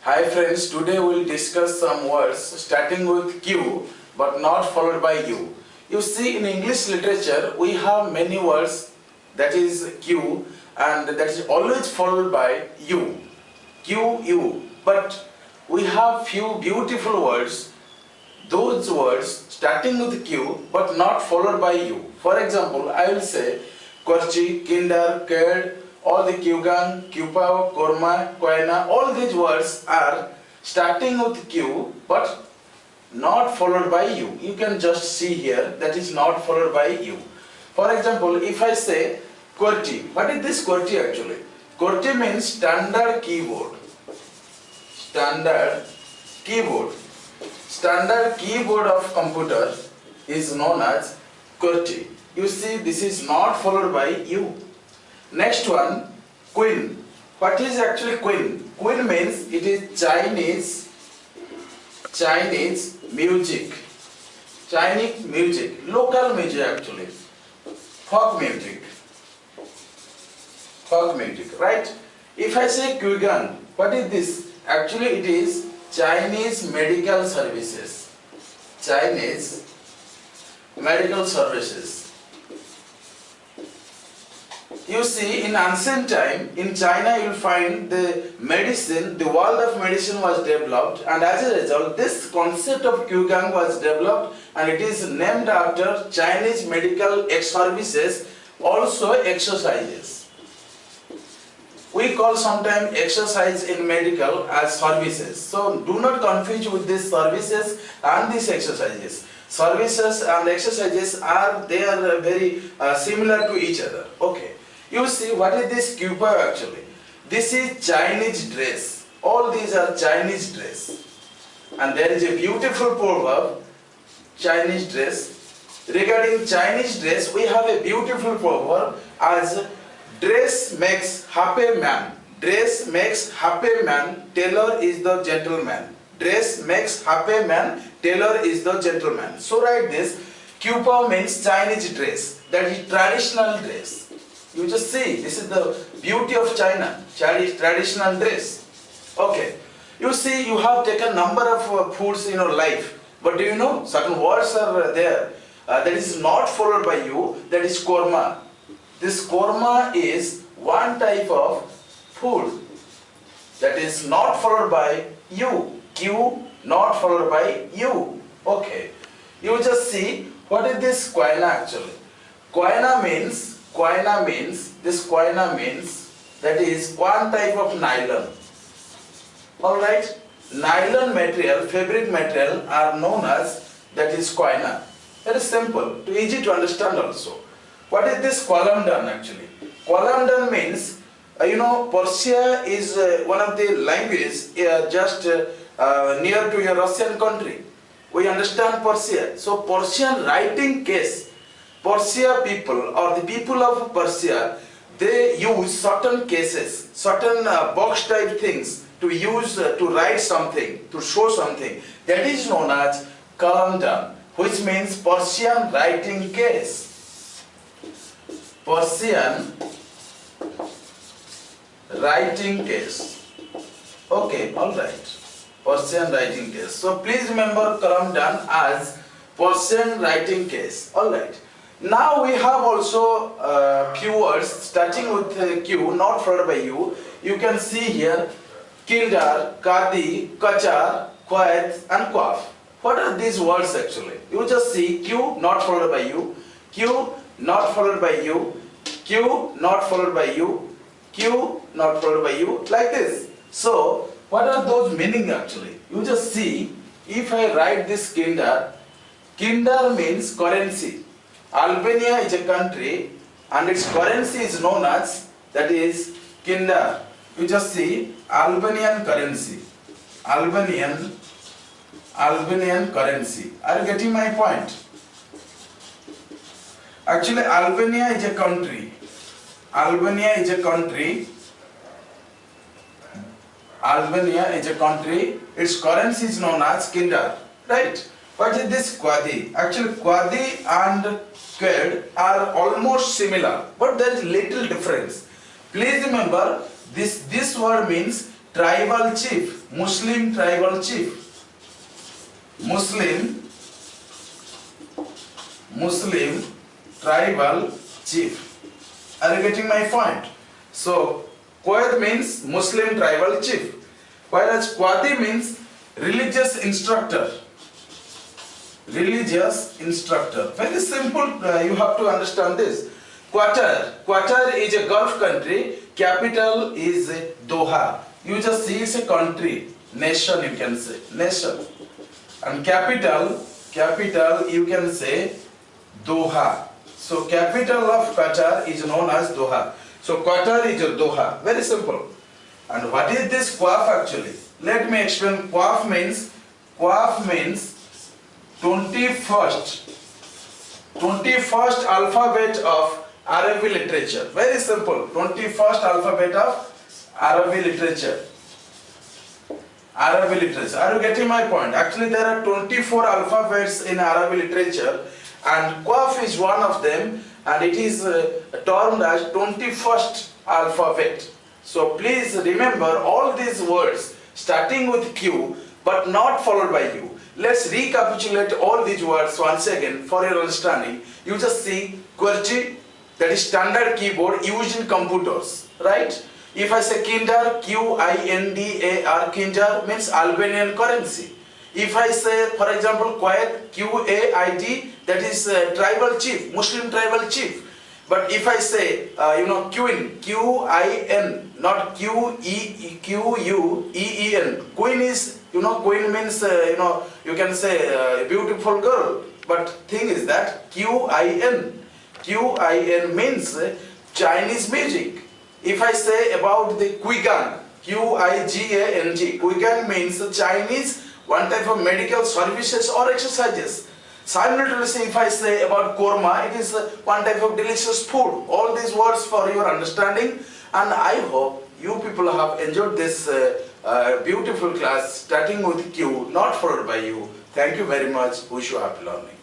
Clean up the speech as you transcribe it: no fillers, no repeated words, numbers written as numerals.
Hi friends, today we will discuss some words starting with Q but not followed by U. You see, in English literature we have many words that is Q and that is always followed by U. Q, U. But we have few beautiful words, those words starting with Q but not followed by U. For example, I will say Korchi, Kinder, Ked, all the Kyugang, Kyupao, Korma, Koina, all these words are starting with Q but not followed by U. You can just see here that is not followed by U. For example, if I say QWERTY, what is this QWERTY actually? QWERTY means standard keyboard. Standard keyboard. Standard keyboard of computer is known as QWERTY. You see, this is not followed by U. Next one, Queen. What is actually Queen? Queen means it is Chinese music. Chinese music, local music actually. Folk music, right? If I say Kyugang, what is this? Actually it is Chinese medical services. Chinese medical services. You see, in ancient time, in China you will find the medicine, the world of medicine was developed, and as a result, this concept of Kyugang was developed and it is named after Chinese medical services, also exercises. We call sometimes exercise in medical as services. So do not confuse with these services and these exercises. Services and exercises are very similar to each other. Okay. You see, what is this Kyupao actually? This is Chinese dress. All these are Chinese dress. And there is a beautiful proverb, Chinese dress. Regarding Chinese dress, we have a beautiful proverb as dress makes happy man. Dress makes happy man, tailor is the gentleman. Dress makes happy man, tailor is the gentleman. So write this, Kyupao means Chinese dress, that is traditional dress. You just see, this is the beauty of China, Chinese traditional dress. Okay, you see, you have taken number of foods in your life, but do you know, certain words are there that is not followed by you, that is korma. This korma is one type of food that is not followed by you. Q, not followed by you. Okay, you just see, what is this koina actually? Koina means that is one type of nylon. Alright, nylon material, fabric material are known as, that is koina. Very simple, easy to understand also. What is this Kwalamdan actually? Kwalamdan means, Persia is one of the languages just near to your Russian country. We understand Persia. So Persian writing case, Persia people or the people of Persia, they use certain cases, certain box type things to use to write something, to show something. That is known as Kalamdan, which means Persian writing case. Persian writing case. Okay, alright. Persian writing case. So please remember Kalamdan as Persian writing case. Alright. Now we have also few words starting with Q, not followed by U. You can see here Kildar, Kadi, Kachar, Quaet and Quaf. What are these words actually? You just see Q not followed by U, Q not followed by U, Q not followed by U, Q not followed by U, like this. So what are those meaning actually? You just see, if I write this Kinder, Kinder means currency. Albania is a country and its currency is known as, that is Kinder. You just see Albanian currency. Albanian currency. Are you getting my point? Actually Albania is a country. Albania is a country. Its currency is known as Kinder. Right? What is this Quadi? Actually Quadi and Ked are almost similar, but there is little difference. Please remember, this word means tribal chief, Muslim tribal chief, Muslim tribal chief. Are you getting my point? So Quaid means Muslim tribal chief, whereas Qadi means religious instructor. Religious instructor. Very simple, you have to understand this. Qatar is a Gulf country, capital is Doha. You just see it's a country, nation you can say, nation. And capital you can say Doha. So capital of Qatar is known as Doha. So Qatar is Doha, very simple. And what is this Qaf actually? Let me explain. Qaf means 21st alphabet of Arabic literature. Very simple. 21st alphabet of Arabic literature. Arabic literature. Are you getting my point? Actually, there are 24 alphabets in Arabic literature, and Qaf is one of them, and it is termed as 21st alphabet. So please remember all these words starting with Q, but not followed by U. Let's recapitulate all these words once again for your understanding. You just see QWERTY, that is standard keyboard used in computers, right? If I say Kindar, Kindar, Kindar means Albanian currency. If I say, for example, Quaid, Qaid, that is tribal chief, Muslim tribal chief. But if I say, Queen, Quin, not Queen, Queen is, Queen means, you can say beautiful girl. But thing is that Quin means Chinese music. If I say about the Qigang, Qigang, Qigang means Chinese, one type of medical services or exercises. Simultaneously, if I say about korma, it is one type of delicious food. All these words for your understanding, and I hope you people have enjoyed this beautiful class starting with Q, not followed by U. Thank you very much. Wish you happy learning.